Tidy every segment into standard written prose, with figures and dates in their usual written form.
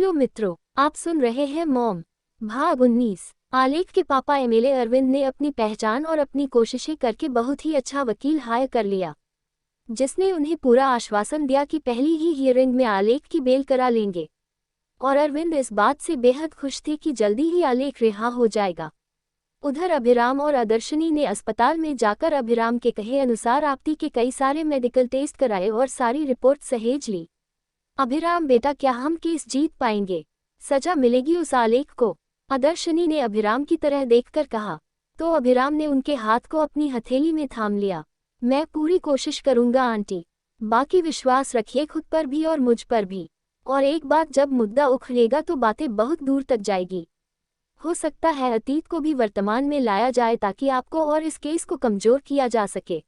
Hello मित्रों, आप सुन रहे हैं मॉम भाग 19। आलेख के पापा एमएलए अरविंद ने अपनी पहचान और अपनी कोशिशें करके बहुत ही अच्छा वकील हायर कर लिया, जिसने उन्हें पूरा आश्वासन दिया कि पहली ही हियरिंग में आलेख की बेल करा लेंगे। और अरविंद इस बात से बेहद खुश थे कि जल्दी ही आलेख रिहा हो जाएगा। उधर अभिराम और आदर्शनी ने अस्पताल में जाकर अभिराम के कहे अनुसार आपती के कई सारे मेडिकल टेस्ट कराए और सारी रिपोर्ट सहेज ली। अभिराम बेटा, क्या हम केस जीत पाएंगे? सजा मिलेगी उस आलेख को? आदर्शनी ने अभिराम की तरह देखकर कहा। तो अभिराम ने उनके हाथ को अपनी हथेली में थाम लिया। मैं पूरी कोशिश करूंगा आंटी, बाकी विश्वास रखिए खुद पर भी और मुझ पर भी। और एक बात, जब मुद्दा उखड़ेगा तो बातें बहुत दूर तक जाएगी। हो सकता है अतीत को भी वर्तमान में लाया जाए ताकि आपको और इस केस को कमजोर किया जा सके।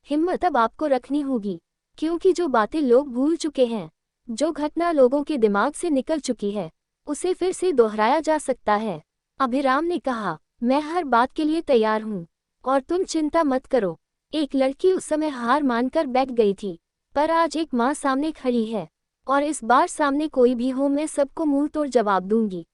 हिम्मत अब आपको रखनी होगी, क्योंकि जो बातें लोग भूल चुके हैं, जो घटना लोगों के दिमाग से निकल चुकी है, उसे फिर से दोहराया जा सकता है। अभिराम ने कहा, मैं हर बात के लिए तैयार हूँ और तुम चिंता मत करो। एक लड़की उस समय हार मानकर बैठ गई थी, पर आज एक माँ सामने खड़ी है और इस बार सामने कोई भी हो मैं सबको मुंह तोड़ जवाब दूंगी।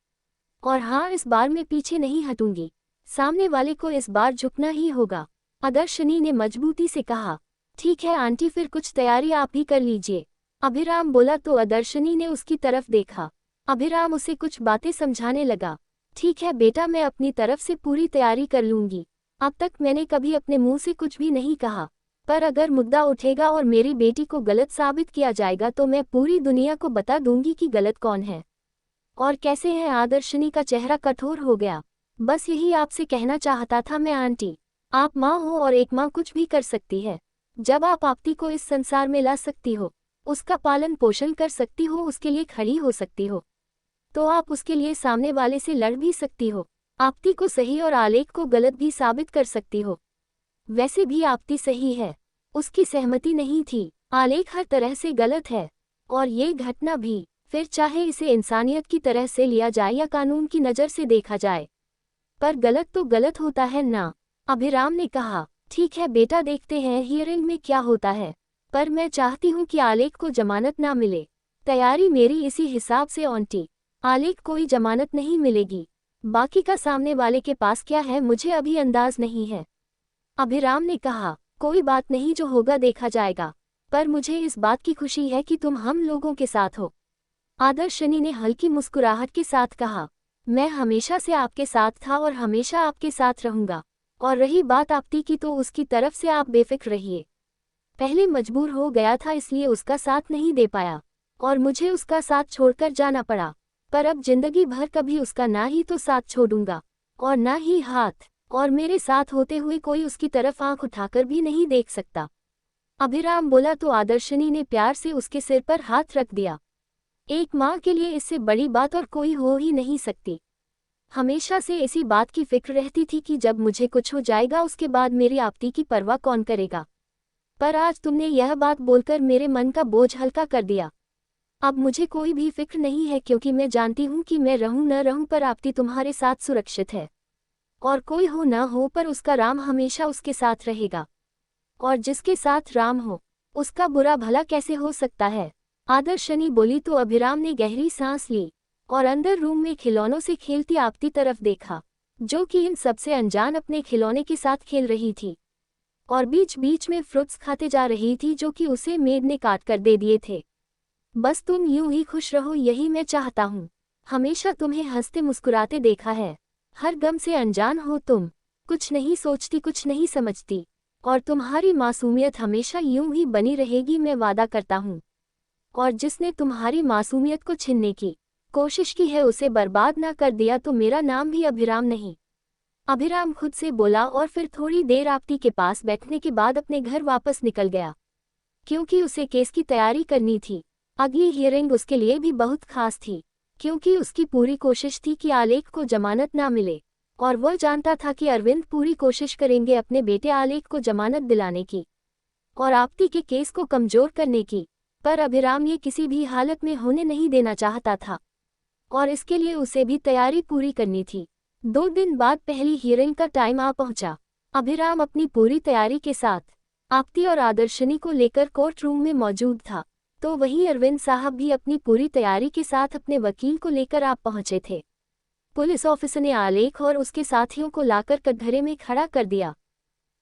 और हाँ, इस बार मैं पीछे नहीं हटूंगी, सामने वाले को इस बार झुकना ही होगा। आदर्शनी ने मजबूती से कहा। ठीक है आंटी, फिर कुछ तैयारी आप ही कर लीजिए, अभिराम बोला तो आदर्शनी ने उसकी तरफ देखा। अभिराम उसे कुछ बातें समझाने लगा। ठीक है बेटा, मैं अपनी तरफ से पूरी तैयारी कर लूंगी। अब तक मैंने कभी अपने मुंह से कुछ भी नहीं कहा, पर अगर मुद्दा उठेगा और मेरी बेटी को गलत साबित किया जाएगा तो मैं पूरी दुनिया को बता दूंगी कि गलत कौन है और कैसे है। आदर्शनी का चेहरा कठोर हो गया। बस यही आपसे कहना चाहता था मैं आंटी। आप माँ हो और एक माँ कुछ भी कर सकती है। जब आप आपती को इस संसार में ला सकती हो, उसका पालन पोषण कर सकती हो, उसके लिए खड़ी हो सकती हो, तो आप उसके लिए सामने वाले से लड़ भी सकती हो। आपती को सही और आलेख को गलत भी साबित कर सकती हो। वैसे भी आपती सही है, उसकी सहमति नहीं थी। आलेख हर तरह से गलत है और ये घटना भी, फिर चाहे इसे इंसानियत की तरह से लिया जाए या कानून की नज़र से देखा जाए, पर गलत तो गलत होता है ना। अभिराम ने कहा, ठीक है बेटा, देखते हैं हियरिंग में क्या होता है, पर मैं चाहती हूँ कि आलेख को जमानत ना मिले। तैयारी मेरी इसी हिसाब से आंटी। आलेख कोई जमानत नहीं मिलेगी, बाकी का सामने वाले के पास क्या है मुझे अभी अंदाज नहीं है। अभिराम ने कहा, कोई बात नहीं, जो होगा देखा जाएगा, पर मुझे इस बात की खुशी है कि तुम हम लोगों के साथ हो। आदर्शनी ने हल्की मुस्कुराहट के साथ कहा, मैं हमेशा से आपके साथ था और हमेशा आपके साथ रहूंगा। और रही बात आपती की, तो उसकी तरफ से आप बेफिक्र रहिए। पहले मजबूर हो गया था इसलिए उसका साथ नहीं दे पाया और मुझे उसका साथ छोड़कर जाना पड़ा, पर अब जिंदगी भर कभी उसका ना ही तो साथ छोड़ूंगा और ना ही हाथ, और मेरे साथ होते हुए कोई उसकी तरफ आंख उठाकर भी नहीं देख सकता। अभिराम बोला तो आदर्शनी ने प्यार से उसके सिर पर हाथ रख दिया। एक माँ के लिए इससे बड़ी बात और कोई हो ही नहीं सकती। हमेशा से इसी बात की फिक्र रहती थी कि जब मुझे कुछ हो जाएगा उसके बाद मेरी आपती की परवाह कौन करेगा, पर आज तुमने यह बात बोलकर मेरे मन का बोझ हल्का कर दिया। अब मुझे कोई भी फिक्र नहीं है, क्योंकि मैं जानती हूँ कि मैं रहूँ न रहूँ पर आपती तुम्हारे साथ सुरक्षित है, और कोई हो न हो पर उसका राम हमेशा उसके साथ रहेगा, और जिसके साथ राम हो उसका बुरा भला कैसे हो सकता है। आदर्शनी बोली तो अभिराम ने गहरी सांस ली और अंदर रूम में खिलौनों से खेलती आपती तरफ देखा, जो कि इन सबसे अनजान अपने खिलौने के साथ खेल रही थी और बीच बीच में फ्रूट्स खाते जा रही थी जो कि उसे मेड ने काट कर दे दिए थे। बस तुम यूं ही खुश रहो, यही मैं चाहता हूँ। हमेशा तुम्हें हंसते मुस्कुराते देखा है। हर गम से अनजान हो तुम, कुछ नहीं सोचती, कुछ नहीं समझती, और तुम्हारी मासूमियत हमेशा यूं ही बनी रहेगी, मैं वादा करता हूँ। और जिसने तुम्हारी मासूमियत को छीनने की कोशिश की है उसे बर्बाद ना कर दिया तो मेरा नाम भी अभिराम नहीं। अभिराम खुद से बोला और फिर थोड़ी देर आपती के पास बैठने के बाद अपने घर वापस निकल गया, क्योंकि उसे केस की तैयारी करनी थी। अगली हियरिंग उसके लिए भी बहुत खास थी, क्योंकि उसकी पूरी कोशिश थी कि आलेख को जमानत ना मिले, और वह जानता था कि अरविंद पूरी कोशिश करेंगे अपने बेटे आलेख को जमानत दिलाने की और आपती के केस को कमजोर करने की, पर अभिराम ये किसी भी हालत में होने नहीं देना चाहता था और इसके लिए उसे भी तैयारी पूरी करनी थी। 2 दिन बाद पहली हियरिंग का टाइम आ पहुंचा। अभिराम अपनी पूरी तैयारी के साथ आपती और आदर्शनी को लेकर कोर्ट रूम में मौजूद था। तो वहीं अरविंद साहब भी अपनी पूरी तैयारी के साथ अपने वकील को लेकर आप पहुंचे थे। पुलिस ऑफिसर ने आलेख और उसके साथियों को लाकर कटघरे में खड़ा कर दिया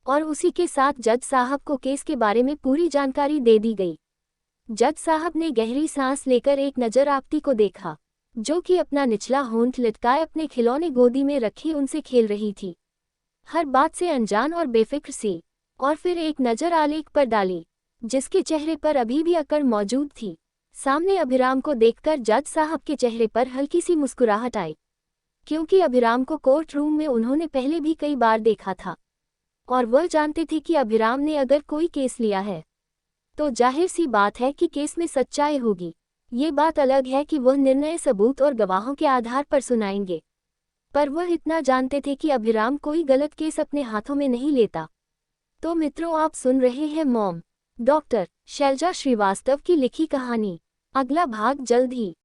और उसी के साथ जज साहब को केस के बारे में पूरी जानकारी दे दी गई। जज साहब ने गहरी सांस लेकर एक नज़र आपती को देखा, जो कि अपना निचला होंठ लटकाए अपने खिलौने गोदी में रखी उनसे खेल रही थी, हर बात से अनजान और बेफिक्र सी। और फिर एक नज़र आलेख पर डाली, जिसके चेहरे पर अभी भी अकड़ मौजूद थी। सामने अभिराम को देखकर जज साहब के चेहरे पर हल्की सी मुस्कुराहट आई, क्योंकि अभिराम को कोर्ट रूम में उन्होंने पहले भी कई बार देखा था और वह जानते थे कि अभिराम ने अगर कोई केस लिया है तो जाहिर सी बात है कि केस में सच्चाई होगी। ये बात अलग है कि वह निर्णय सबूत और गवाहों के आधार पर सुनाएंगे, पर वह इतना जानते थे कि अभिराम कोई गलत केस अपने हाथों में नहीं लेता। तो मित्रों, आप सुन रहे हैं मॉम डॉक्टर शैलजा श्रीवास्तव की लिखी कहानी। अगला भाग जल्द ही।